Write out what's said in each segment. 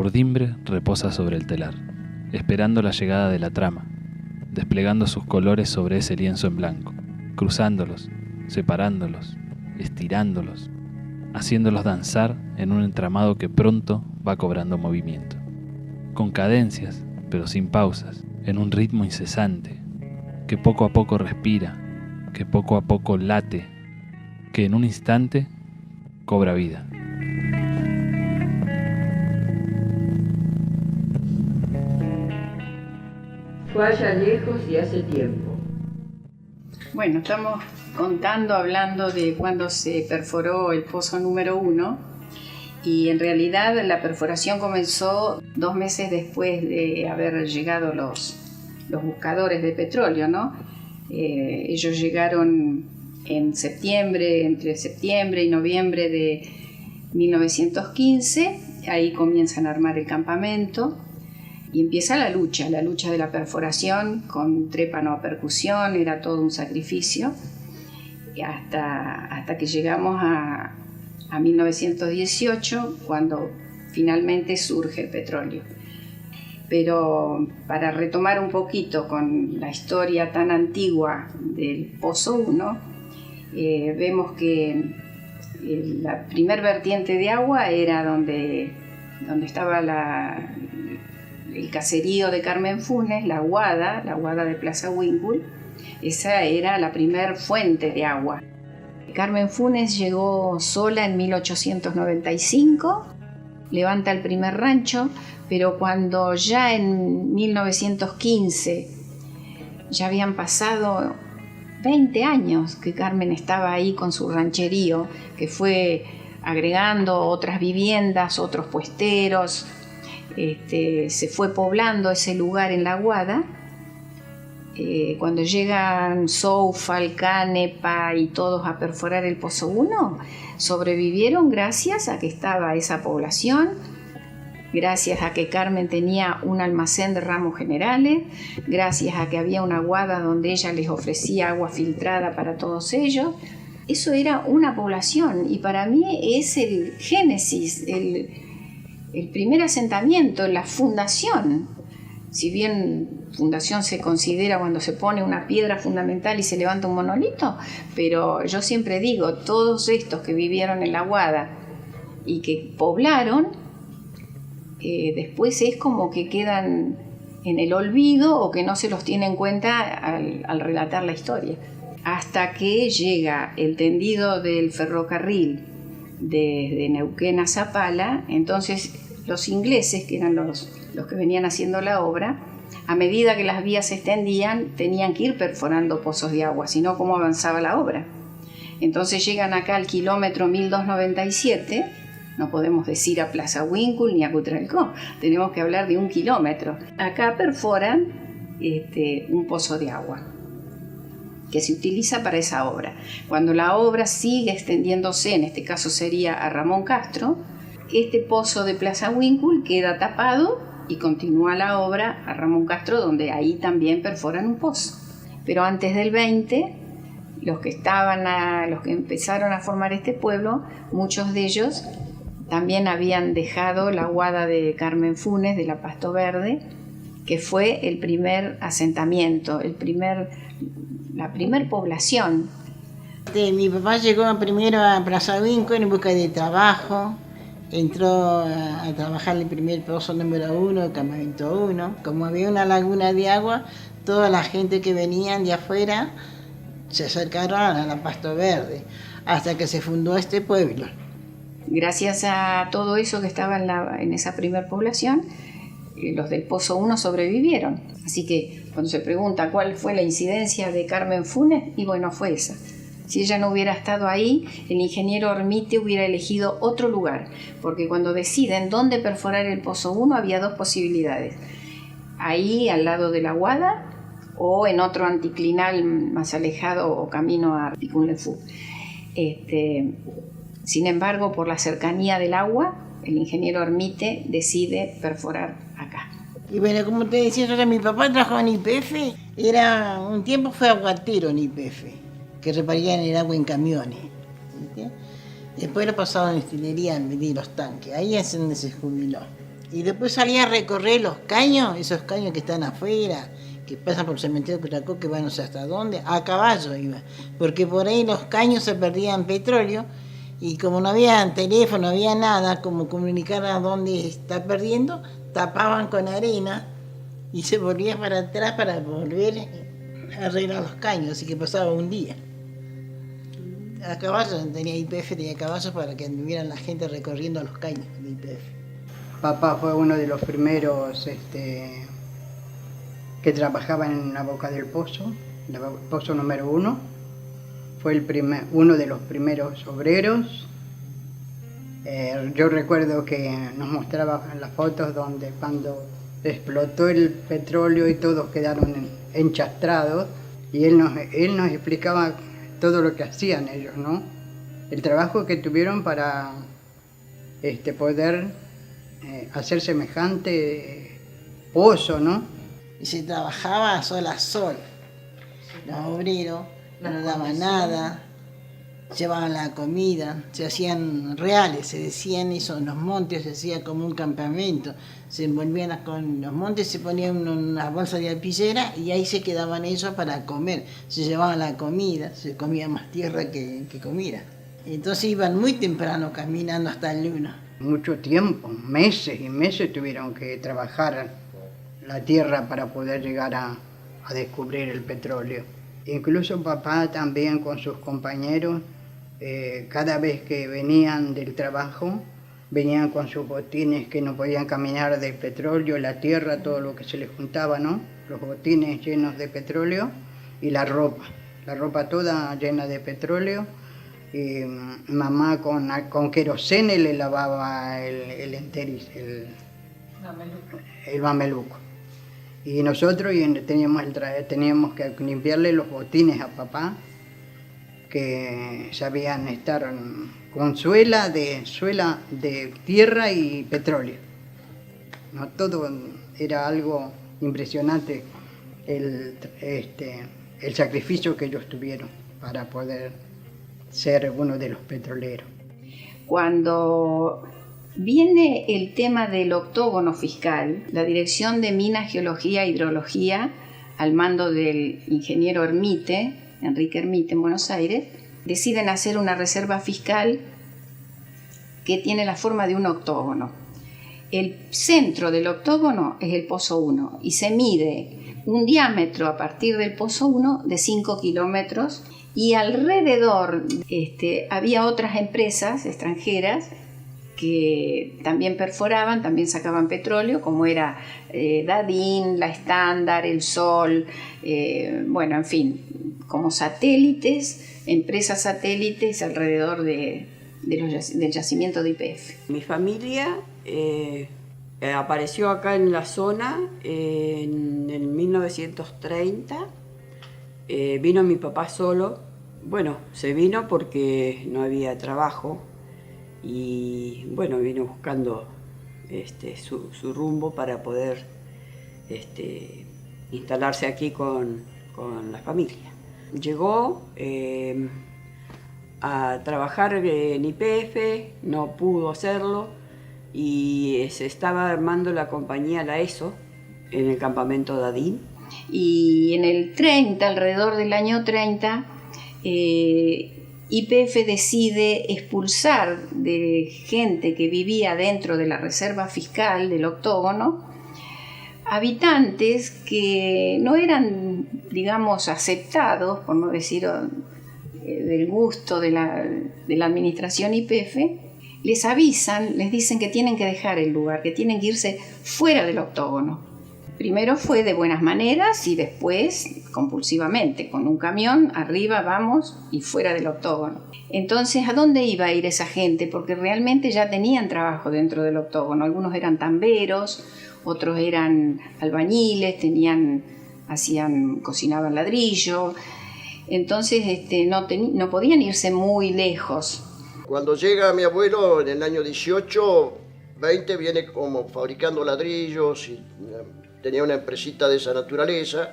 urdimbre reposa sobre el telar, esperando la llegada de la trama, desplegando sus colores sobre ese lienzo en blanco, cruzándolos, separándolos, estirándolos, haciéndolos danzar en un entramado que pronto va cobrando movimiento, con cadencias, pero sin pausas, en un ritmo incesante, que poco a poco respira, que poco a poco late, que en un instante cobra vida. Fue allá lejos y hace tiempo. Bueno, estamos hablando de cuando se perforó el pozo número 1 y en realidad la perforación comenzó 2 meses después de haber llegado los buscadores de petróleo, ¿no? Ellos llegaron entre septiembre y noviembre de 1915, ahí comienzan a armar el campamento. Y empieza la lucha de la perforación con trépano a percusión, era todo un sacrificio, hasta que llegamos a 1918, cuando finalmente surge el petróleo. Pero para retomar un poquito con la historia tan antigua del Pozo 1, vemos que la primer vertiente de agua era donde estaba el caserío de Carmen Funes, la Aguada de Plaza Winkle. Esa era la primer fuente de agua. Carmen Funes llegó sola en 1895, levanta el primer rancho, pero cuando ya en 1915 ya habían pasado 20 años que Carmen estaba ahí con su rancherío, que fue agregando otras viviendas, otros puesteros, se fue poblando ese lugar en la Aguada. Cuando llegan Soufal, Canepa y todos a perforar el Pozo 1, sobrevivieron gracias a que estaba esa población, gracias a que Carmen tenía un almacén de ramos generales, gracias a que había una aguada donde ella les ofrecía agua filtrada para todos ellos. Eso era una población y para mí es el génesis, el primer asentamiento, la fundación. Si bien fundación se considera cuando se pone una piedra fundamental y se levanta un monolito, pero yo siempre digo, todos estos que vivieron en la Aguada y que poblaron, después es como que quedan en el olvido o que no se los tiene en cuenta al relatar la historia. Hasta que llega el tendido del ferrocarril desde Neuquén a Zapala, entonces los ingleses, que eran los que venían haciendo la obra, a medida que las vías se extendían, tenían que ir perforando pozos de agua, si no, ¿cómo avanzaba la obra? Entonces llegan acá al kilómetro 1297, no podemos decir a Plaza Winkle ni a Cutralcó, tenemos que hablar de 1 kilómetro. Acá perforan un pozo de agua que se utiliza para esa obra. Cuando la obra sigue extendiéndose, en este caso sería a Ramón Castro, este pozo de Plaza Winkle queda tapado y continúa la obra a Ramón Castro, donde ahí también perforan un pozo. Pero antes del 20, los que empezaron a formar este pueblo, muchos de ellos también habían dejado la aguada de Carmen Funes, de la Pasto Verde, que fue el primer asentamiento, la primer población. Mi papá llegó primero a Plaza Winkle en busca de trabajo. Entró a trabajar el primer pozo número 1, el campamento 1. Como había una laguna de agua, toda la gente que venían de afuera se acercaron a la Pasto Verde, hasta que se fundó este pueblo. Gracias a todo eso que estaba en esa primer población, los del Pozo 1 sobrevivieron. Así que cuando se pregunta cuál fue la incidencia de Carmen Funes, y bueno, fue esa. Si ella no hubiera estado ahí, el ingeniero Ormite hubiera elegido otro lugar, porque cuando deciden dónde perforar el Pozo 1 había 2 posibilidades. Ahí al lado de la Aguada o en otro anticlinal más alejado o camino a Picunlefú. Sin embargo, por la cercanía del agua, el ingeniero Ormite decide perforar acá. Y bueno, como te decía, mi papá trabajaba en YPF, un tiempo fue aguatero en YPF, que reparían el agua en camiones. ¿Sí? Después lo pasaron en destilería, en medir los tanques, ahí es donde se jubiló. Y después salía a recorrer los caños, esos caños que están afuera, que pasan por el cementerio de Curacó, que van no sé hasta dónde, a caballo iba. Porque por ahí los caños se perdían petróleo, y como no había teléfono, no había nada, como comunicar a dónde está perdiendo, tapaban con arena y se volvía para atrás para volver a arreglar los caños, así que pasaba un día. A caballo, tenía YPF, tenía caballos para que anduvieran la gente recorriendo los caños de YPF. Papá fue uno de los primeros que trabajaba en la boca del pozo, el pozo número 1. Fue uno de los primeros obreros. Yo recuerdo que nos mostraba las fotos donde cuando explotó el petróleo y todos quedaron enchastrados, y él nos explicaba todo lo que hacían ellos, ¿no? El trabajo que tuvieron para poder hacer semejante pozo, ¿no? Y se trabajaba sol a sol. Los obreros no daban nada, llevaban la comida, se hacían reales, se decían eso en los montes, se hacía como un campamento. Se envolvían con los montes, se ponían una bolsa de alpillera y ahí se quedaban ellos para comer. Se llevaban la comida, se comía más tierra que comida. Entonces iban muy temprano caminando hasta el luna. Mucho tiempo, meses y meses tuvieron que trabajar la tierra para poder llegar a descubrir el petróleo. Incluso papá también con sus compañeros, cada vez que venían del trabajo, venían con sus botines que no podían caminar del petróleo, la tierra, todo lo que se les juntaba, ¿no? Los botines llenos de petróleo y la ropa toda llena de petróleo. Y mamá con querosene le lavaba el enteriz, el mameluco. Y nosotros teníamos que limpiarle los botines a papá, que sabían estar con suela de tierra y petróleo. ¿No? Todo era algo impresionante, el sacrificio que ellos tuvieron para poder ser uno de los petroleros. Cuando viene el tema del octógono fiscal, la Dirección de Minas, Geología e Hidrología, al mando del ingeniero Hermite, Enrique Hermite, en Buenos Aires, deciden hacer una reserva fiscal que tiene la forma de un octógono. El centro del octógono es el Pozo 1 y se mide un diámetro a partir del Pozo 1 de 5 kilómetros, y alrededor había otras empresas extranjeras que también perforaban, también sacaban petróleo, como era Dadin, La Estándar, El Sol, bueno, en fin, como satélites, empresas satélites alrededor del yacimiento de YPF. Mi familia apareció acá en la zona en el 1930. Vino mi papá solo. Bueno, se vino porque no había trabajo y bueno, vino buscando su rumbo para poder instalarse aquí con la familia. Llegó a trabajar en YPF, no pudo hacerlo y se estaba armando la compañía La ESO en el campamento Dadín. Y en el 30, alrededor del año 30, YPF decide expulsar de gente que vivía dentro de la reserva fiscal del octógono, habitantes que no eran, digamos, aceptados, por no decir del gusto de la administración YPF. Les avisan, les dicen que tienen que dejar el lugar, que tienen que irse fuera del octógono. Primero fue de buenas maneras y después compulsivamente, con un camión, arriba, vamos, y fuera del octógono. Entonces, ¿a dónde iba a ir esa gente? Porque realmente ya tenían trabajo dentro del octógono. Algunos eran tamberos, otros eran albañiles, cocinaban ladrillo. Entonces, no podían irse muy lejos. Cuando llega mi abuelo en el año 18, 20, viene como fabricando ladrillos y tenía una empresita de esa naturaleza.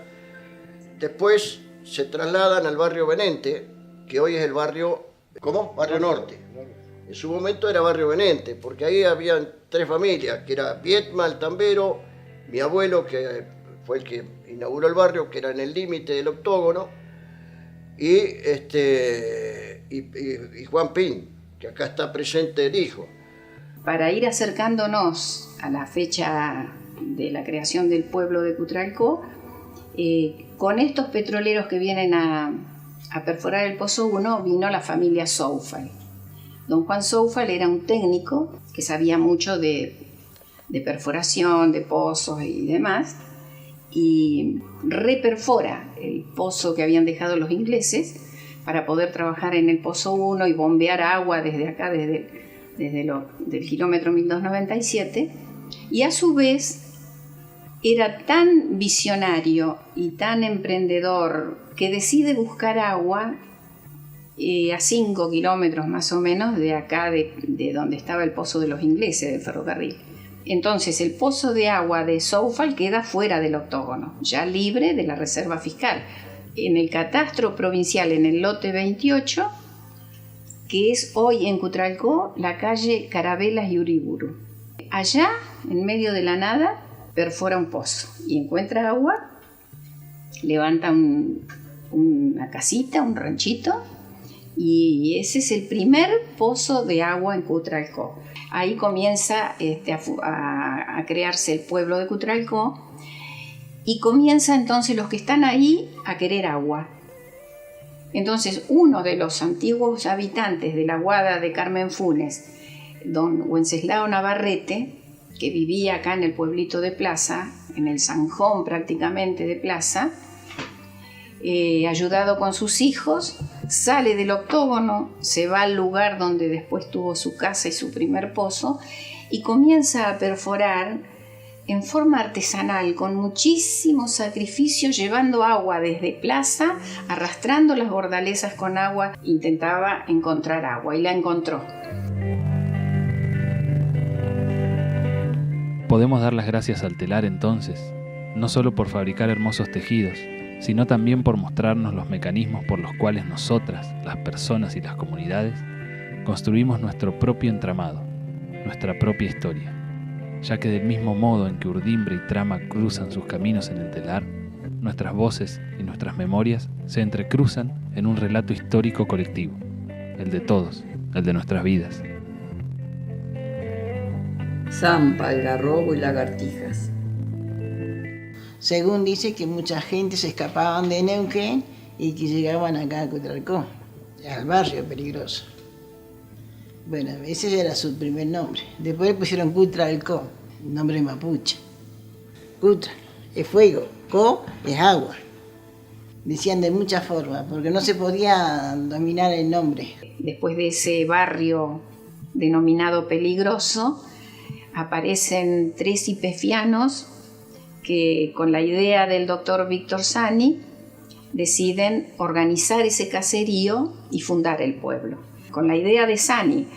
Después se trasladan al barrio Benente, que hoy es el barrio, ¿cómo? Barrio Norte. En su momento era Barrio Benente, porque ahí habían 3 familias, que era Viedma, el tambero, mi abuelo, que fue el que inauguró el barrio, que era en el límite del Octógono, y Juan Pin, que acá está presente el hijo. Para ir acercándonos a la fecha de la creación del pueblo de Cutralcó, con estos petroleros que vienen a perforar el Pozo 1, vino la familia Soufal. Don Juan Soufal era un técnico que sabía mucho de perforación, de pozos y demás, y reperfora el pozo que habían dejado los ingleses para poder trabajar en el Pozo 1 y bombear agua desde acá, desde del kilómetro 1297, y a su vez era tan visionario y tan emprendedor que decide buscar agua a 5 kilómetros más o menos de acá, de donde estaba el pozo de los ingleses, del ferrocarril. Entonces el pozo de agua de Soufal queda fuera del Octógono, ya libre de la reserva fiscal, en el catastro provincial, en el lote 28, que es hoy en Cutralcó la calle Carabelas y Uriburu. Allá, en medio de la nada, perfora un pozo y encuentra agua, levanta una casita, un ranchito, y ese es el primer pozo de agua en Cutralcó. Ahí comienza a crearse el pueblo de Cutralcó, y comienza entonces los que están ahí a querer agua. Entonces uno de los antiguos habitantes de la Guada de Carmen Funes, don Wenceslao Navarrete, que vivía acá en el pueblito de Plaza, en el Zanjón prácticamente de Plaza, ayudado con sus hijos, sale del Octógono, se va al lugar donde después tuvo su casa y su primer pozo, y comienza a perforar en forma artesanal, con muchísimo sacrificio, llevando agua desde Plaza, arrastrando las bordalezas con agua. Intentaba encontrar agua y la encontró. Podemos dar las gracias al telar entonces, no solo por fabricar hermosos tejidos, sino también por mostrarnos los mecanismos por los cuales nosotras, las personas y las comunidades, construimos nuestro propio entramado, nuestra propia historia, ya que del mismo modo en que urdimbre y trama cruzan sus caminos en el telar, nuestras voces y nuestras memorias se entrecruzan en un relato histórico colectivo, el de todos, el de nuestras vidas. Zampa, algarrobo y lagartijas. Según dice que mucha gente se escapaban de Neuquén y que llegaban acá a Cutralcó, al barrio peligroso. Bueno, ese era su primer nombre. Después le pusieron Cutralcó, nombre mapuche. Cutra es fuego, co es agua. Decían de muchas formas, porque no se podía dominar el nombre. Después de ese barrio denominado peligroso, aparecen 3 ipefianos que, con la idea del doctor Víctor Sani, deciden organizar ese caserío y fundar el pueblo. Con la idea de Sani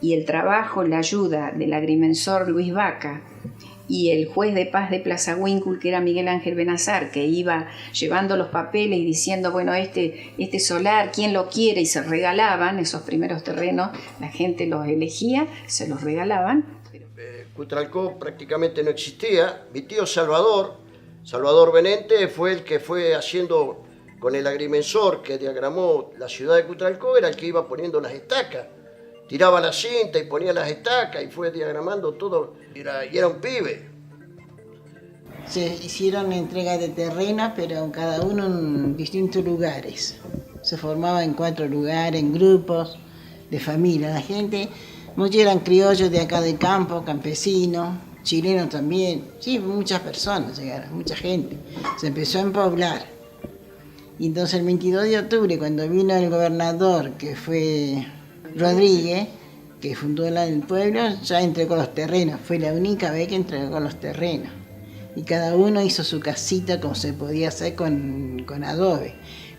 y el trabajo, la ayuda del agrimensor Luis Vaca y el juez de paz de Plaza Huíncul, que era Miguel Ángel Benazar, que iba llevando los papeles y diciendo, bueno, este solar, ¿quién lo quiere? Y se regalaban esos primeros terrenos, la gente los elegía, se los regalaban. Cutralcó prácticamente no existía. Mi tío Salvador Benente, fue el que fue haciendo con el agrimensor que diagramó la ciudad de Cutralcó, era el que iba poniendo las estacas. Tiraba la cinta y ponía las estacas y fue diagramando todo. Y era un pibe. Se hicieron entregas de terrenos, pero cada uno en distintos lugares. Se formaba en 4 lugares, en grupos de familia. La gente, muchos eran criollos de acá de campo, campesinos, chilenos también. Sí, muchas personas llegaron, mucha gente. Se empezó a empoblar. Y entonces el 22 de octubre, cuando vino el gobernador, que fue Rodríguez, que fundó el pueblo, ya entregó los terrenos. Fue la única vez que entregó los terrenos. Y cada uno hizo su casita como se podía hacer con adobe,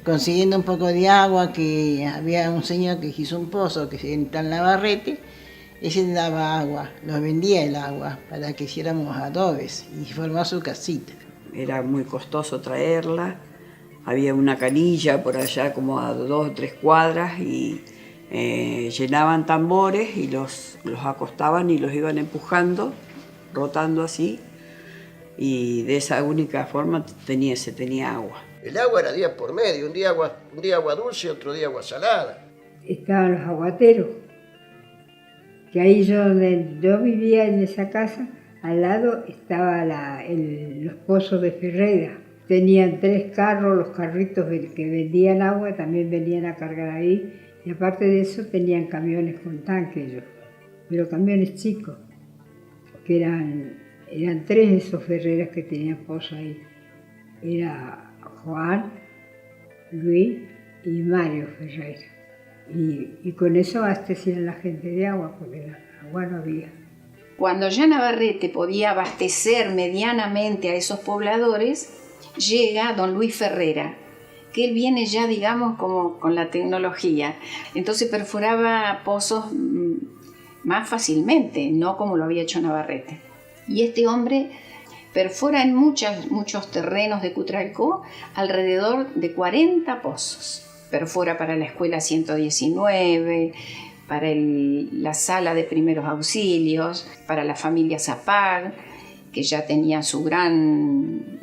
consiguiendo un poco de agua, que había un señor que hizo un pozo que está en Navarrete, ese daba agua, nos vendía el agua para que hiciéramos adobes y formó su casita. Era muy costoso traerla, había una canilla por allá como a 2 o 3 cuadras y llenaban tambores y los acostaban y los iban empujando, rotando así, y de esa única forma se tenía agua. El agua era día por medio, un día agua dulce, otro día agua salada. Estaban los aguateros, que ahí donde yo vivía en esa casa, al lado estaban los pozos de Ferrera. Tenían 3 carros, los carritos que vendían agua también venían a cargar ahí, y aparte de eso tenían camiones con tanque ellos, pero camiones chicos, que eran 3 esos Ferreras que tenían pozos ahí. Era Juan, Luis y Mario Ferreira. Y con eso abastecían la gente de agua, porque agua no había. Cuando ya Navarrete podía abastecer medianamente a esos pobladores, llega don Luis Ferrera, que él viene ya, digamos, como con la tecnología. Entonces perforaba pozos más fácilmente, no como lo había hecho Navarrete. Y este hombre perfora en muchos terrenos de Cutralcó alrededor de 40 pozos. Perfora para la escuela 119, para la sala de primeros auxilios, para la familia Zapag, que ya tenía su gran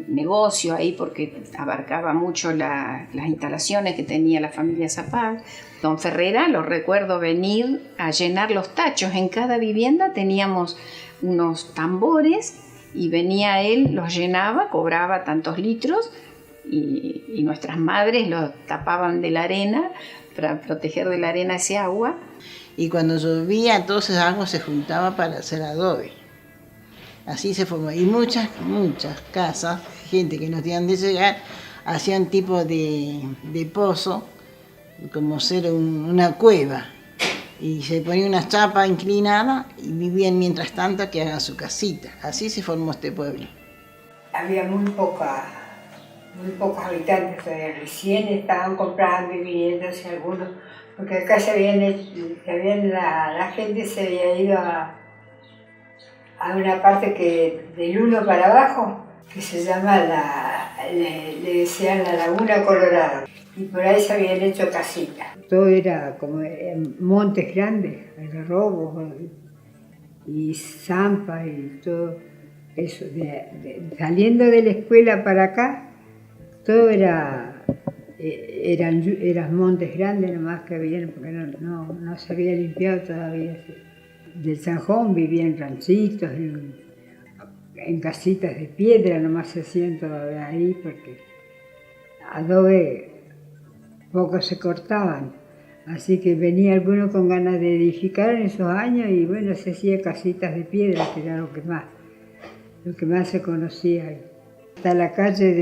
negocio ahí porque abarcaba mucho las instalaciones que tenía la familia Zapag. Don Ferrera, lo recuerdo venir a llenar los tachos. En cada vivienda teníamos unos tambores y venía él, los llenaba, cobraba tantos litros y nuestras madres los tapaban de la arena para proteger de la arena ese agua. Y cuando llovía, toda esa agua se juntaba para hacer adobe. Así se formó. Y muchas casas, gente que no tenían de llegar, hacían tipo de pozo, como ser una cueva. Y se ponía una chapa inclinada y vivían mientras tanto que hagan su casita. Así se formó este pueblo. Había muy pocos habitantes, recién estaban comprando y viniéndose algunos, porque acá la gente se había ido a una parte que del 1 para abajo, que se llama le decían la Laguna Colorada, y por ahí se habían hecho casitas. Todo era como montes grandes, algarrobos y zampas y todo eso. Saliendo de la escuela para acá, todo eran montes grandes nomás que habían, porque no se había limpiado todavía. Del Sanjón vivían ranchitos, en casitas de piedra nomás se hacían todavía ahí, porque adobe pocos se cortaban. Así que venía alguno con ganas de edificar en esos años y bueno, se hacía casitas de piedra, que era lo que más se conocía ahí. Hasta la calle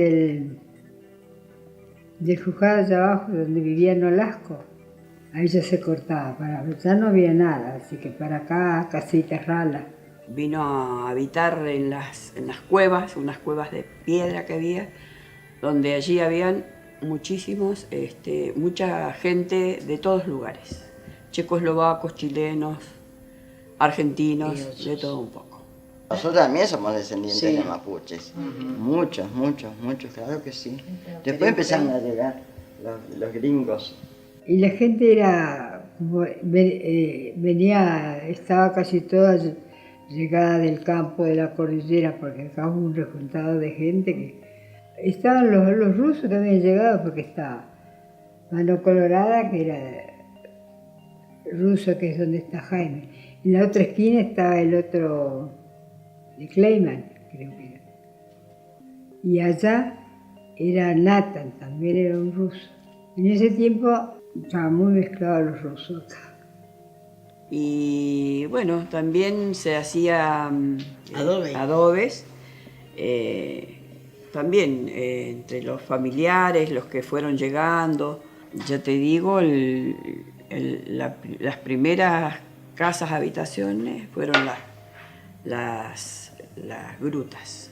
del Juzgado allá abajo, donde vivía Nolasco, ahí ya se cortaba, ya no había nada, así que para acá casitas ralas. Vino a habitar en las cuevas, unas cuevas de piedra que había, donde allí habían mucha gente de todos lugares, checoslovacos, chilenos, argentinos, de todo un poco. Nosotros también somos descendientes de mapuches, muchos, claro que sí. Después empezaron a llegar los gringos. Y la gente estaba casi toda llegada del campo de la cordillera, porque acá hubo un rejuntado de gente que... Estaban los rusos también llegados, porque estaba Mano Colorada, que era ruso, que es donde está Jaime. En la otra esquina estaba el otro de Kleiman, creo que era. Y allá era Nathan, también era un ruso. En ese tiempo estaban muy mezclados los rusos acá. Y bueno, también se hacían adobes, también entre los familiares, los que fueron llegando. Ya te digo, las primeras casas, habitaciones fueron las grutas.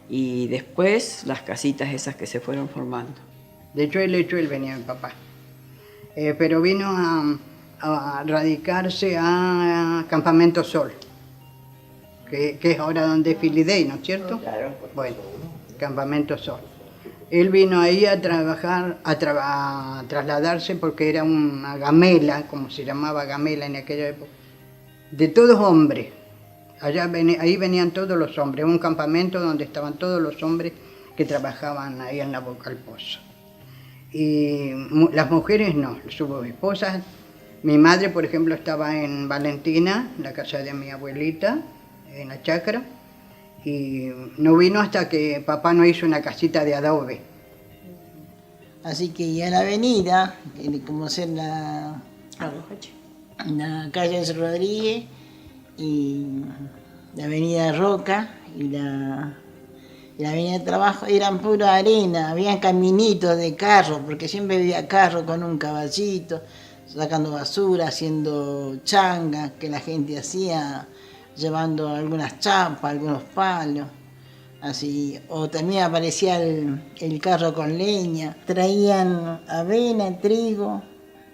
Y después las casitas esas que se fueron formando. De hecho, él venía mi papá. Pero vino a radicarse a Campamento Sol, que es ahora donde es Filidei, ¿no es cierto? Claro. Bueno, Campamento Sol. Él vino ahí a trabajar, a trasladarse porque era una gamela, como se llamaba gamela en aquella época, de todos hombres. Ahí venían todos los hombres, un campamento donde estaban todos los hombres que trabajaban ahí en la boca del pozo. Y las mujeres no, sus esposas. Mi madre, por ejemplo, estaba en Valentina, la casa de mi abuelita, en la chacra, y no vino hasta que papá no hizo una casita de adobe. Así que y a la avenida, como ser la calle San Rodríguez y la avenida Roca y la avenida Trabajo eran pura arena, había caminitos de carro, porque siempre había carro con un caballito, sacando basura, haciendo changas que la gente hacía, llevando algunas chapas, algunos palos, así. O también aparecía el carro con leña, traían avena, trigo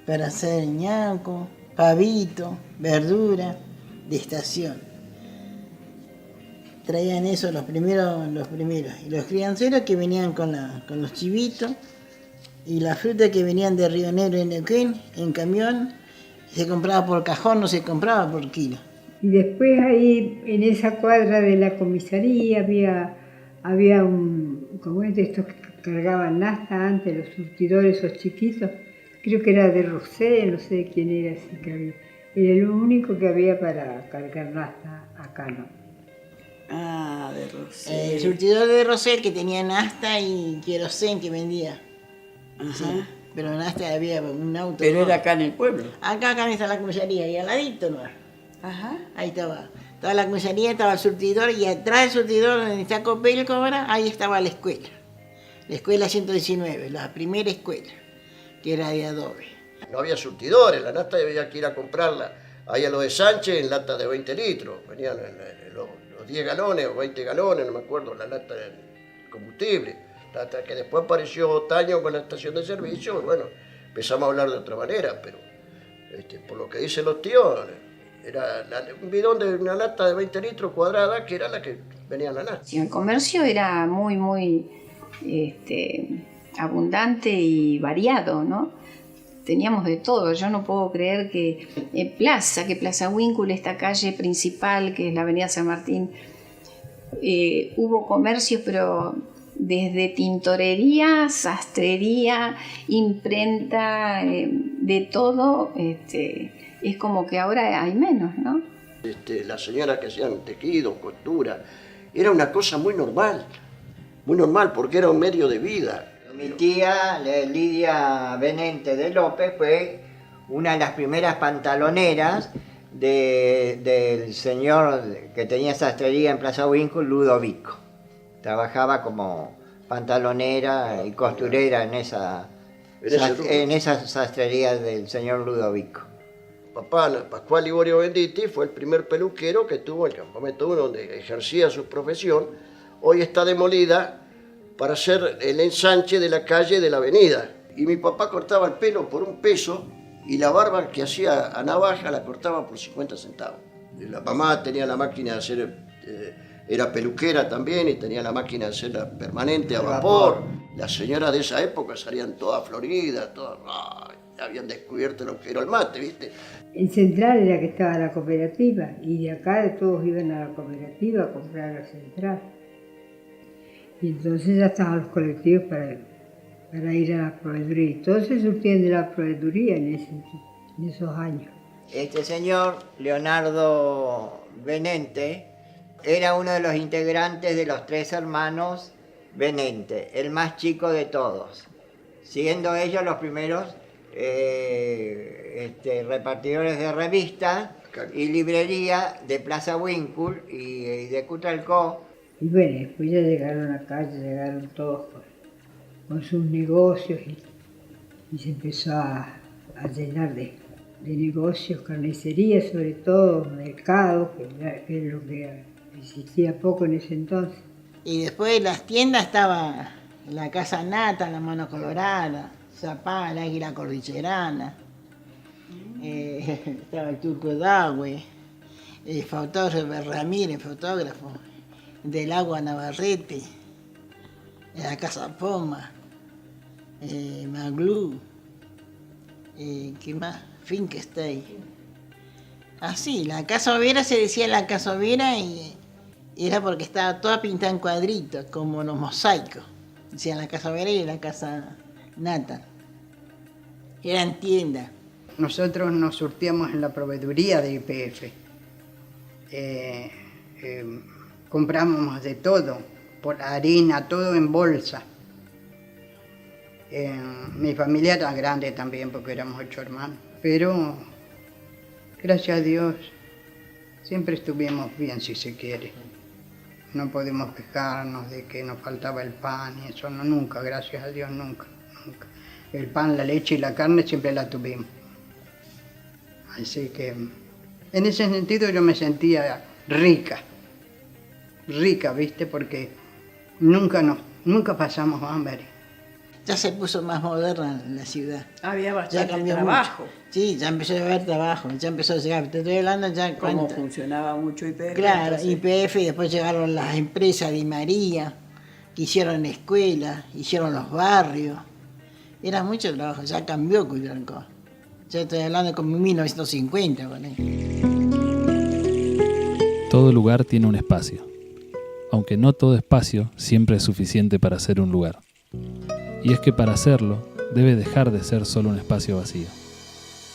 para hacer ñaco, pavito, verdura de estación. Traían eso los primeros. Y los crianceros que venían con los chivitos, y la fruta que venían de Río Negro en Neuquén, en camión, se compraba por cajón, no se compraba por kilo. Y después ahí, en esa cuadra de la comisaría, había como es de estos que cargaban nafta antes, los surtidores esos chiquitos, creo que era de Rosé, no sé de quién era, así que había. Era lo único que había para cargar nafta acá, ¿no? Ah, de Rosé. El surtidor de Rosé que tenía nafta y querosén que vendía. Ajá. Sí, pero nafta había un auto. Pero era acá en el pueblo. Acá está la comisaría, y al ladito no. Ajá. Ahí estaba. Estaba la comisaría, estaba el surtidor, y atrás del surtidor, donde está Copelco ahora, ahí estaba la escuela. La escuela 119, la primera escuela, que era de adobe. No había surtidores, la nafta había que ir a comprarla ahí a lo de Sánchez en latas de 20 litros. Venían los 10 galones o 20 galones, no me acuerdo, la lata de combustible. Hasta que después apareció Otaño con la estación de servicio, y bueno, empezamos a hablar de otra manera, pero por lo que dicen los tíos, era un bidón de una lata de 20 litros cuadrada, que era la que venía en la nafta. El comercio era muy, muy abundante y variado, ¿no? Teníamos de todo. Yo no puedo creer que Plaza Huíncul, esta calle principal, que es la avenida San Martín, hubo comercio, pero desde tintorería, sastrería, imprenta, de todo. Es como que ahora hay menos, ¿no? Las señoras que hacían tejido, costura, era una cosa muy normal, porque era un medio de vida. Mi tía, Lidia Benente de López, fue una de las primeras pantaloneras del señor que tenía sastrería en Plaza Huíncul, Ludovico. Trabajaba como pantalonera y costurera en esa sastrería del señor Ludovico. Papá, Pascual Liborio Venditti, fue el primer peluquero que tuvo el campamento 1, donde ejercía su profesión. Hoy está demolida para hacer el ensanche de la calle de la avenida. Y mi papá cortaba el pelo por $1 y la barba que hacía a navaja la cortaba por 50 centavos. Y la mamá tenía la máquina de hacer, era peluquera también, y tenía la máquina de hacerla permanente a vapor. Las señoras de esa época salían todas floridas, todas, habían descubierto lo que era el mate, ¿viste? En Central era que estaba la cooperativa, y de acá todos iban a la cooperativa a comprar a la Central. Y entonces ya estaban los colectivos para ir a la proveeduría. Y todos se surtían de la proveeduría en esos años. Este señor, Leonardo Benente, era uno de los integrantes de los 3 hermanos Benente, el más chico de todos, siendo ellos los primeros repartidores de revistas y librería de Plaza Huíncul y de Cutralcó. Y bueno, después ya llegaron acá, llegaron todos con sus negocios, y se empezó a llenar de negocios, carnicería sobre todo, mercados, que es lo que existía poco en ese entonces. Y después de las tiendas estaba la Casa Nata, la Mano Colorada, Zapá, el Águila Cordillerana, estaba el Turco Dagüe, el fotógrafo Ramírez, fotógrafo, del Agua Navarrete. en la casa Poma, Maglú, ¿qué más? Finkenstein. Así, la casa Overa se decía la casa Overa y era porque estaba toda pintada en cuadritos, como los mosaicos. Decían la casa Overa y la casa Nathan. Eran tiendas. Nosotros nos surtíamos en la proveeduría de YPF. Comprábamos de todo, por harina, todo en bolsa. Mi familia era grande también porque éramos 8 hermanos, pero gracias a Dios siempre estuvimos bien, si se quiere. No podemos quejarnos de que nos faltaba el pan y eso, no, nunca, gracias a Dios, nunca. El pan, la leche y la carne siempre la tuvimos. Así que en ese sentido yo me sentía rica, ¿viste? Porque nunca pasamos hambre. Ya se puso más moderna la ciudad. Había bastante trabajo. Mucho. Sí, ya empezó a haber trabajo, ya empezó a llegar. Te estoy hablando ya cómo funcionaba mucho YPF. Claro, YPF, y después llegaron las empresas de María, que hicieron escuelas, hicieron los barrios. Era mucho trabajo, ya cambió Cutralcó. Ya estoy hablando como 1950 con él. Todo lugar tiene un espacio, aunque no todo espacio siempre es suficiente para ser un lugar. Y es que para hacerlo, debe dejar de ser solo un espacio vacío.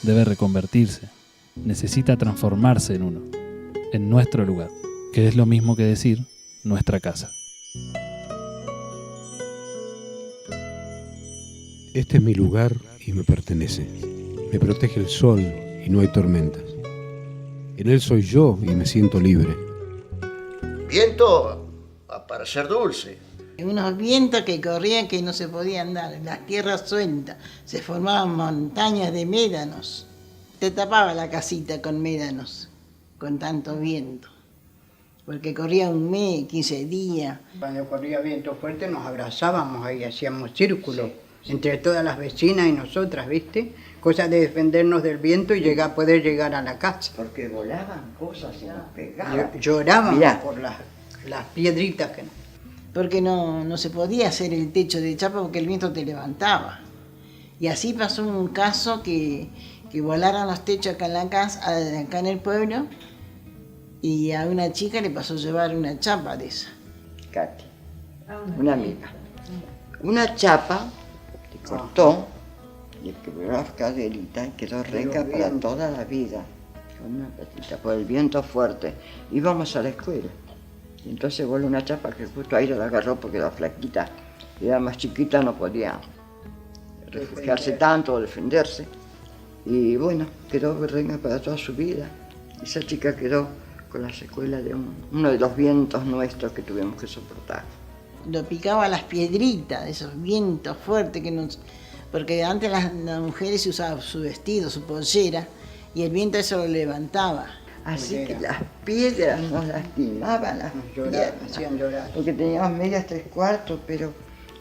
Debe reconvertirse, necesita transformarse en uno, en nuestro lugar, que es lo mismo que decir nuestra casa. Este es mi lugar y me pertenece. Me protege el sol y no hay tormentas. En él soy yo y me siento libre. Viento para ser dulce. Unos vientos que corrían que no se podían dar, las tierras sueltas, se formaban montañas de médanos. Te tapaba la casita con médanos, con tanto viento. Porque corría un mes, 15 días. Cuando corría viento fuerte nos abrazábamos ahí, hacíamos círculo entre todas las vecinas y nosotras, ¿viste? Cosa de defendernos del viento y poder llegar a la casa. Porque volaban cosas y nos pegaban. Llorábamos por las piedritas que... Porque no se podía hacer el techo de chapa porque el viento te levantaba. Y así pasó un caso que volaron los techos acá en la casa, acá en el pueblo, y a una chica le pasó a llevar una chapa de esa. Katy, una amiga. Una chapa le cortó, le quebró la caderita y quedó renca para toda la vida. Con una patita, por el viento fuerte. Íbamos a la escuela. Y entonces voló una chapa que justo ahí la agarró porque era flaquita. Era más chiquita, no podía refugiarse tanto o defenderse. Y bueno, quedó renga para toda su vida. Esa chica quedó con la secuela de uno de los vientos nuestros que tuvimos que soportar. Lo picaba las piedritas, esos vientos fuertes que nos... Porque antes las mujeres usaban su vestido, su pollera, y el viento eso lo levantaba. Así que las piedras nos lastimaban las piernas, hacían llorar. porque teníamos medias 3/4, pero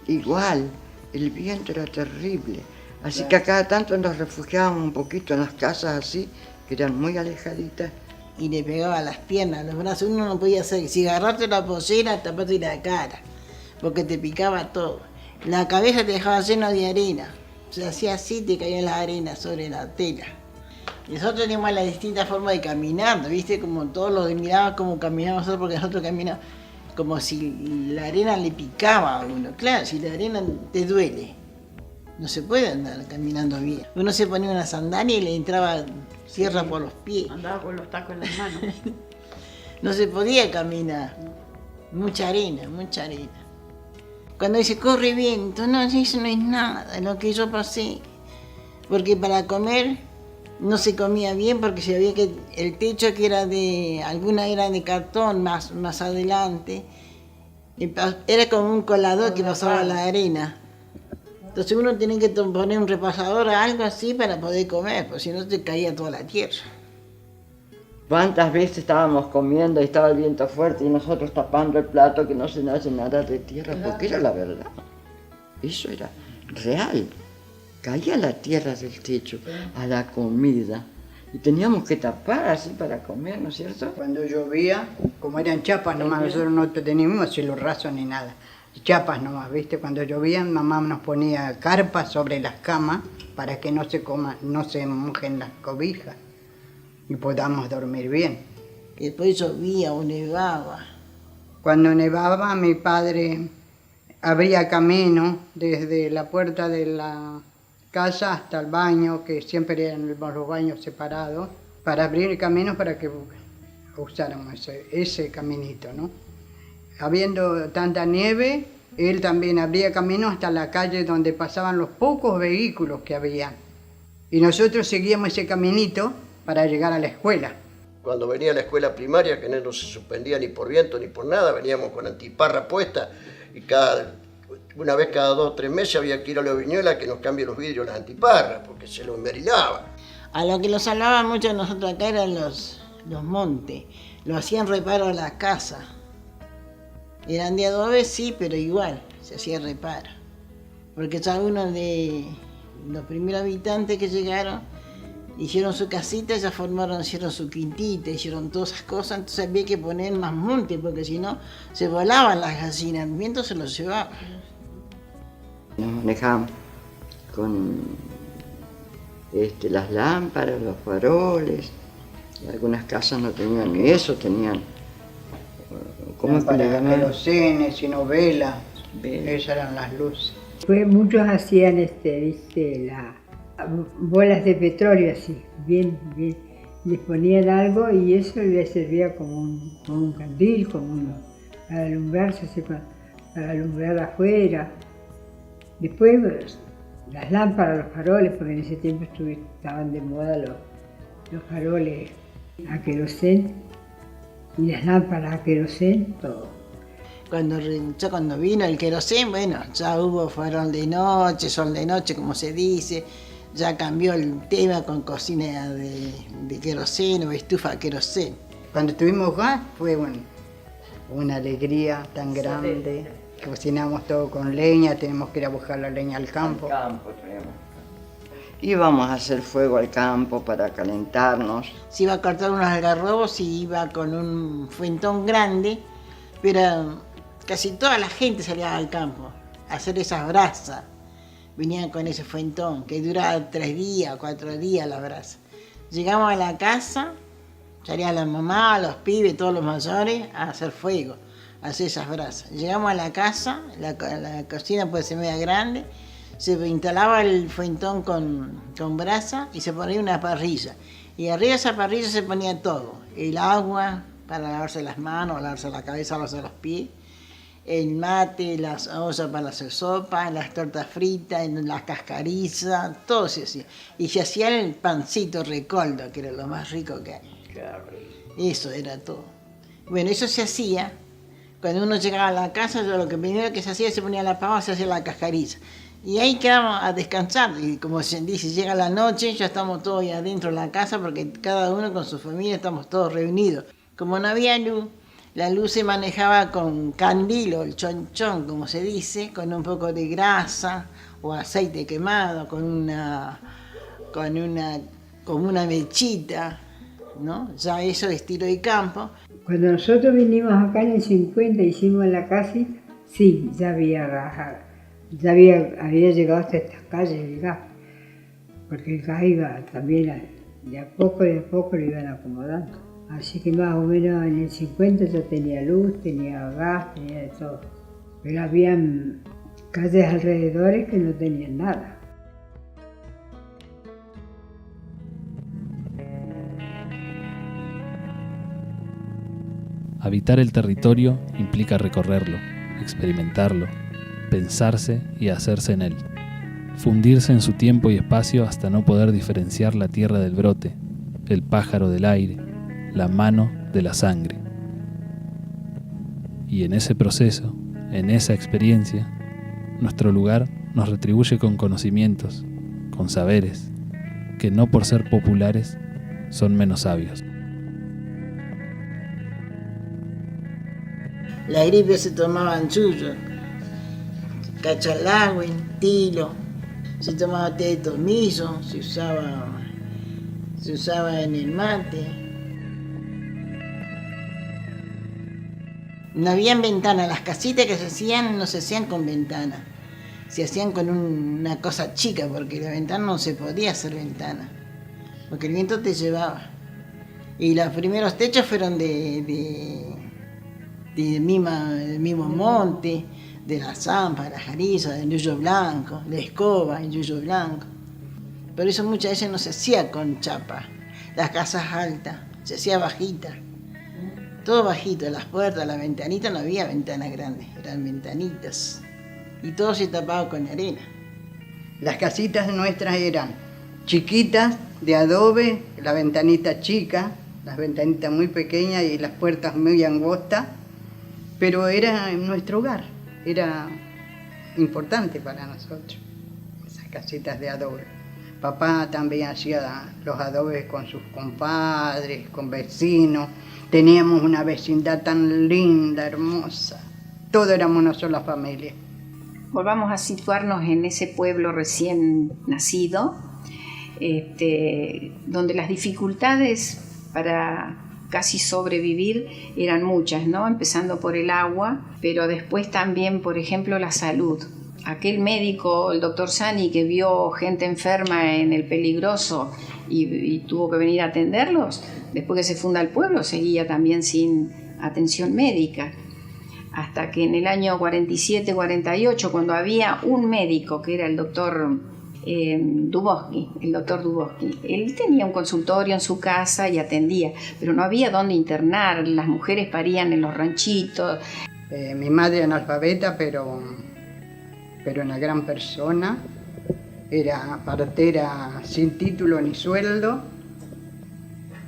igual, el viento era terrible. Así que a cada tanto nos refugiábamos un poquito en las casas así, que eran muy alejaditas. Y le pegaba las piernas, los brazos, uno no podía hacer, si agarraste la pollera, tapate la cara, porque te picaba todo. La cabeza te dejaba lleno de arena, se hacía así, te caía la arena sobre la tela. Nosotros teníamos las distintas formas de caminar, ¿viste? Como todos los miraban cómo caminábamos nosotros, porque nosotros caminábamos como si la arena le picaba a uno. Claro, si la arena te duele, no se puede andar caminando bien. Uno se ponía una sandalia y le entraba tierra por los pies. Andaba con los tacos en las manos. No se podía caminar. Mucha arena, mucha arena. Cuando dice corre viento, no, eso no es nada, lo que yo pasé. Porque para comer no se comía bien porque se veía que el techo que era alguna era de cartón más adelante, era como un colador que pasaba la arena. Entonces uno tiene que poner un repasador o algo así para poder comer, porque si no te caía toda la tierra. ¿Cuántas veces estábamos comiendo y estaba el viento fuerte y nosotros tapando el plato que no se hace nada de tierra? Porque era la verdad. Eso era real. Caía la tierra del techo a la comida y teníamos que tapar así para comer, ¿no es cierto? Cuando llovía, como eran chapas nomás, nosotros no teníamos cielo raso ni nada. chapas nomás, ¿viste? Cuando llovían, mamá nos ponía carpas sobre las camas para que no se mojen las cobijas y podamos dormir bien. Y después llovía o nevaba. Cuando nevaba, mi padre abría camino desde la puerta de la casa hasta el baño, que siempre eran los baños separados, para abrir camino para que usáramos ese caminito, ¿no? Habiendo tanta nieve, él también abría camino hasta la calle donde pasaban los pocos vehículos que había. Y nosotros seguíamos ese caminito para llegar a la escuela. Cuando venía a la escuela primaria, que no se suspendía ni por viento ni por nada, veníamos con antiparra puesta y una vez cada 2 o 3 meses había que ir a la viñuela que nos cambie los vidrios las antiparras, porque se los enverilaba. A lo que los salvaba mucho a nosotros acá eran los montes. Lo hacían reparo a la casa. Eran de adobe, sí, pero igual se hacía reparo. Porque ya uno de los primeros habitantes que llegaron hicieron su casita, ya hicieron su quintita, hicieron todas esas cosas, entonces había que poner más monte, porque si no se volaban las gallinas, el viento se los llevaba. Nos manejamos con las lámparas, los faroles. Algunas casas no tenían ni eso, tenían... ¿Cómo se le llama? Querosenes, sino velas. Esas eran las luces. Pues muchos hacían bolas de petróleo así, bien. Les ponían algo y eso les servía como un candil, para alumbrarse, así, para alumbrar afuera. Después las lámparas, los faroles, porque en ese tiempo estaban de moda los faroles a querosén y las lámparas a querosén, todo. Cuando vino el querosén, bueno, ya hubo farol de noche, sol de noche, como se dice, ya cambió el tema con cocina de querosén o estufa a querosén. Cuando tuvimos gas fue una alegría tan grande. Cocinamos todo con leña, tenemos que ir a buscar la leña al campo. Íbamos a hacer fuego al campo para calentarnos. Se iba a cortar unos algarrobos y iba con un fuentón grande, pero casi toda la gente salía al campo a hacer esas brasas. Venían con ese fuentón que duraba 3 días, 4 días la brasa. Llegamos a la casa, salía la mamá, los pibes, todos los mayores a hacer fuego, a hacer esas brasas. Llegamos a la casa, la cocina puede ser media grande, se instalaba el fuentón con brasa y se ponía una parrilla. Y arriba de esa parrilla se ponía todo, el agua para lavarse las manos, lavarse la cabeza, lavarse los pies, el mate, las ollas para hacer sopa, las tortas fritas, las cascarizas, todo se hacía. Y se hacía el pancito recoldo, que era lo más rico que hay. Eso era todo. Bueno, eso se hacía. Cuando uno llegaba a la casa, lo que primero que se hacía, se ponía la pava, se hacía la cascariza. Y ahí quedamos a descansar. Y como se dice, llega la noche, ya estamos todos ahí adentro de la casa, porque cada uno con su familia estamos todos reunidos. Como no había luz, la luz se manejaba con candil o el chonchón, como se dice, con un poco de grasa o aceite quemado, con una mechita, ¿no? Ya eso es tiro de campo. Cuando nosotros vinimos acá en el 50, hicimos la casa, sí, ya había gas, ya había llegado hasta estas calles el gas, porque el gas iba también de a poco lo iban acomodando. Así que más o menos en el 50 ya tenía luz, tenía gas, tenía de todo. Pero habían calles alrededores que no tenían nada. Habitar el territorio implica recorrerlo, experimentarlo, pensarse y hacerse en él. Fundirse en su tiempo y espacio hasta no poder diferenciar la tierra del brote, el pájaro del aire, la mano de la sangre. Y en ese proceso, en esa experiencia, nuestro lugar nos retribuye con conocimientos, con saberes, que no por ser populares son menos sabios. La gripe se tomaba en chullo, cachalagüen, tilo, se tomaba té de tomillo, se usaba en el mate. No habían ventanas, las casitas que se hacían no se hacían con ventana, se hacían con una cosa chica, porque la ventana no se podía hacer ventana, porque el viento te llevaba. Y los primeros techos fueron del mismo monte, de la zampa, la jariza, del yuyo blanco, la escoba, el yuyo blanco. Por eso muchas veces no se hacía con chapa, las casas altas, se hacía bajita. Todo bajito, las puertas, las ventanitas, no había ventanas grandes, eran ventanitas. Y todo se tapaba con arena. Las casitas nuestras eran chiquitas, de adobe, la ventanita chica, las ventanitas muy pequeñas y las puertas muy angostas, pero era nuestro hogar, era importante para nosotros, esas casitas de adobe. Papá también hacía los adobes con sus compadres, con vecinos. Teníamos una vecindad tan linda, hermosa. Todos éramos una sola familia. Volvamos a situarnos en ese pueblo recién nacido, donde las dificultades para casi sobrevivir eran muchas, ¿no? Empezando por el agua, pero después también, por ejemplo, la salud. Aquel médico, el doctor Sani, que vio gente enferma en el Peligroso y tuvo que venir a atenderlos, después que se funda el pueblo, seguía también sin atención médica. Hasta que en el año 47-48, cuando había un médico, que era el doctor Dubosky, él tenía un consultorio en su casa y atendía, pero no había dónde internar, las mujeres parían en los ranchitos. Mi madre analfabeta, pero una gran persona, era partera sin título ni sueldo,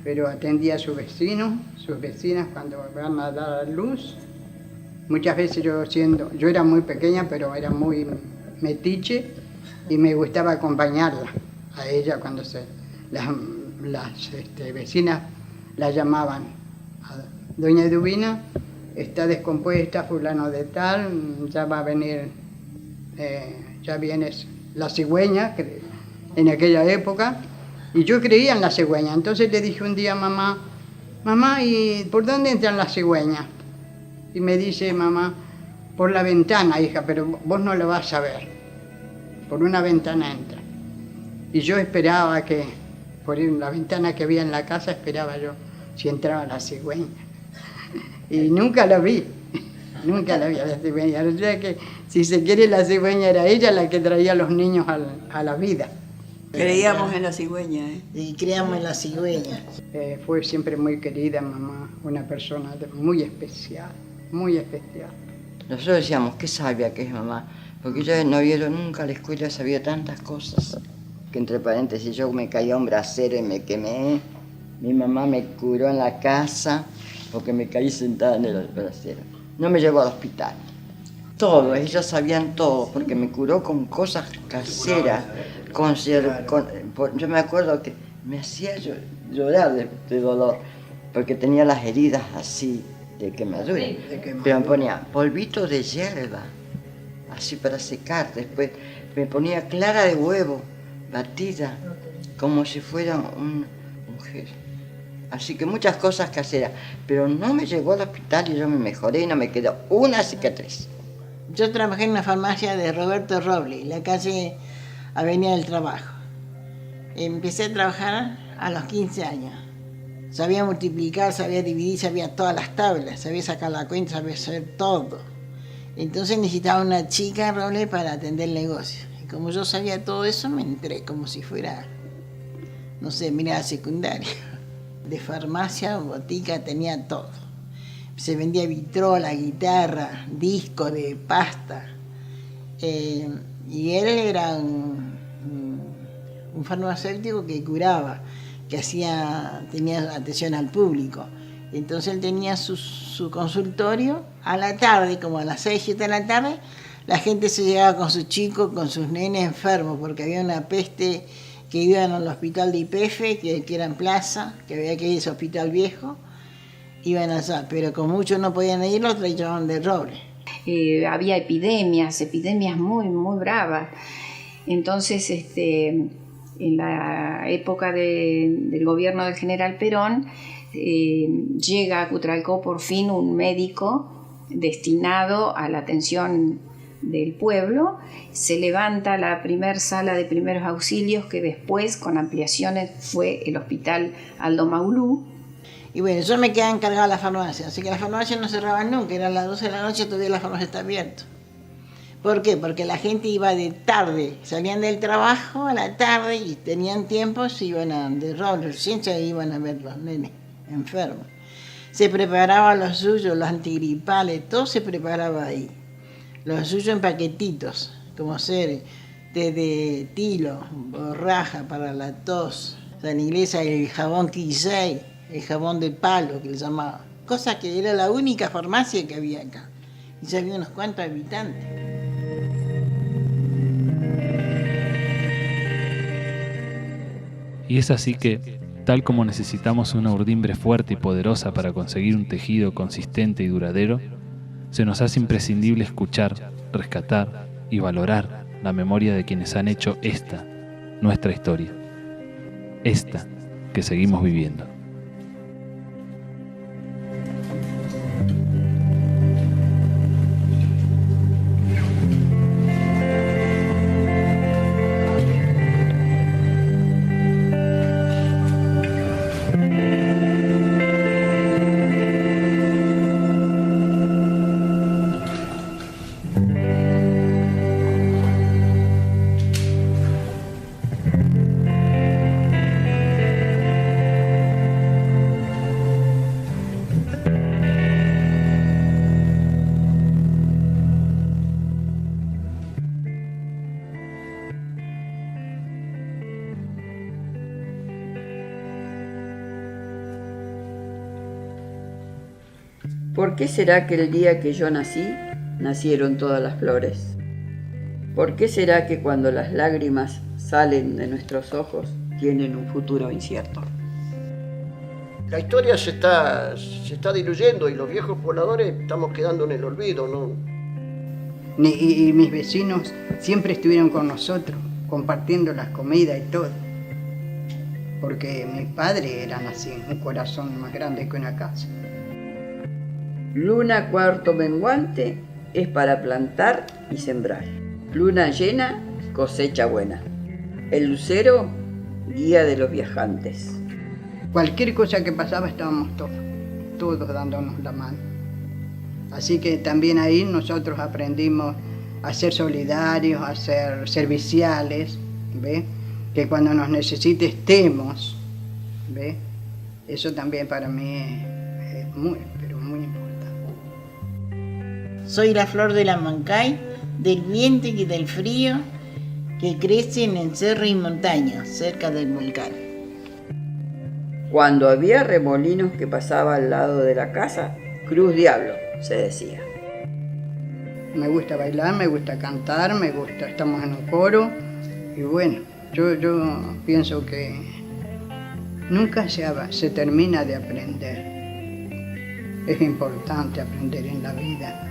pero atendía a sus vecinos, sus vecinas cuando van a dar a luz. Muchas veces yo era muy pequeña, pero era muy metiche y me gustaba acompañarla a ella cuando las vecinas la llamaban. Doña Eduvina está descompuesta, fulano de tal, ya va a venir, ya viene la cigüeña, en aquella época, y yo creía en la cigüeña. Entonces le dije un día a mamá, ¿y por dónde entran las cigüeñas? Y me dice mamá, por la ventana, hija, pero vos no lo vas a ver, por una ventana entra. Y yo esperaba que, por la ventana que había en la casa, esperaba yo si entraba la cigüeña. Y nunca la vi. Nunca la vi a la cigüeña. O sea que, si se quiere, la cigüeña era ella la que traía a los niños a la vida. Creíamos en la cigüeña, ¿eh? Y creíamos en la cigüeña. Fue siempre muy querida mamá, una persona muy especial, muy especial. Nosotros decíamos, qué sabia que es mamá, porque yo no había ido nunca a la escuela, sabía tantas cosas, que entre paréntesis yo me caía un brasero y me quemé. Mi mamá me curó en la casa porque me caí sentada en el brasero. No me llevó al hospital. Todo, ellos sabían todo, porque me curó con cosas caseras. Yo me acuerdo que me hacía llorar de dolor, porque tenía las heridas así, de quemadura. Pero me ponía polvito de hierba, así para secar. Después me ponía clara de huevo, batida, como si fuera una mujer. Así que muchas cosas caseras, pero no me llevó al hospital y yo me mejoré y no me quedó una cicatriz. Yo trabajé en la farmacia de Roberto Robles, la calle Avenida del Trabajo. Empecé a trabajar a los 15 años. Sabía multiplicar, sabía dividir, sabía todas las tablas, sabía sacar la cuenta, sabía hacer todo. Entonces necesitaba una chica, Robles, para atender el negocio. Y como yo sabía todo eso, me entré como si fuera, no sé, mirada secundaria. De farmacia, botica, tenía todo. Se vendía vitrola, guitarra, disco de pasta. Y él era un farmacéutico que curaba, que tenía atención al público. Entonces él tenía su consultorio a la tarde, como a las 6, 7 de la tarde, la gente se llegaba con sus chicos, con sus nenes enfermos, porque había una peste que iban al hospital de YPF, que era en Plaza, que había que ir a ese hospital viejo, iban allá, pero como muchos no podían ir, los traían de Robles. Había epidemias muy, muy bravas. Entonces, en la época del gobierno del general Perón, llega a Cutralcó por fin un médico destinado a la atención del pueblo. Se levanta la primer sala de primeros auxilios, que después, con ampliaciones, fue el Hospital Aldo Maulú. Y bueno, yo me quedaba encargada de la farmacia, así que la farmacia no cerraba nunca, eran las 12 de la noche, todavía la farmacia está abierta. ¿Por qué? Porque la gente iba de tarde, salían del trabajo a la tarde y tenían tiempo, se iban de roller, ciencia, e iban a ver los nenes enfermos. Se preparaba lo suyo, los antigripales, todo se preparaba ahí. Lo suyo en paquetitos, como ser té de tilo, borraja para la tos, en inglés el jabón Kisei, el jabón de palo que le llamaban. Cosa que era la única farmacia que había acá. Y ya había unos cuantos habitantes. Y es así que, tal como necesitamos una urdimbre fuerte y poderosa para conseguir un tejido consistente y duradero, se nos hace imprescindible escuchar, rescatar y valorar la memoria de quienes han hecho esta, nuestra historia, esta que seguimos viviendo. ¿Por qué será que el día que yo nací, nacieron todas las flores? ¿Por qué será que cuando las lágrimas salen de nuestros ojos, tienen un futuro incierto? La historia se está diluyendo y los viejos pobladores estamos quedando en el olvido, ¿no? Y mis vecinos siempre estuvieron con nosotros, compartiendo las comidas y todo. Porque mis padres eran así, un corazón más grande que una casa. Luna cuarto menguante es para plantar y sembrar. Luna llena, cosecha buena. El lucero, guía de los viajantes. Cualquier cosa que pasaba estábamos todos dándonos la mano. Así que también ahí nosotros aprendimos a ser solidarios, a ser serviciales, ¿ve? Que cuando nos necesite estemos, ¿ve? Eso también para mí es muy, pero muy importante. Soy la flor de la Mancay, del viento y del frío, que crecen en cerros y montañas, cerca del volcán. Cuando había remolinos que pasaba al lado de la casa, Cruz Diablo, se decía. Me gusta bailar, me gusta cantar, estamos en un coro, y bueno, yo pienso que nunca se termina de aprender. Es importante aprender en la vida.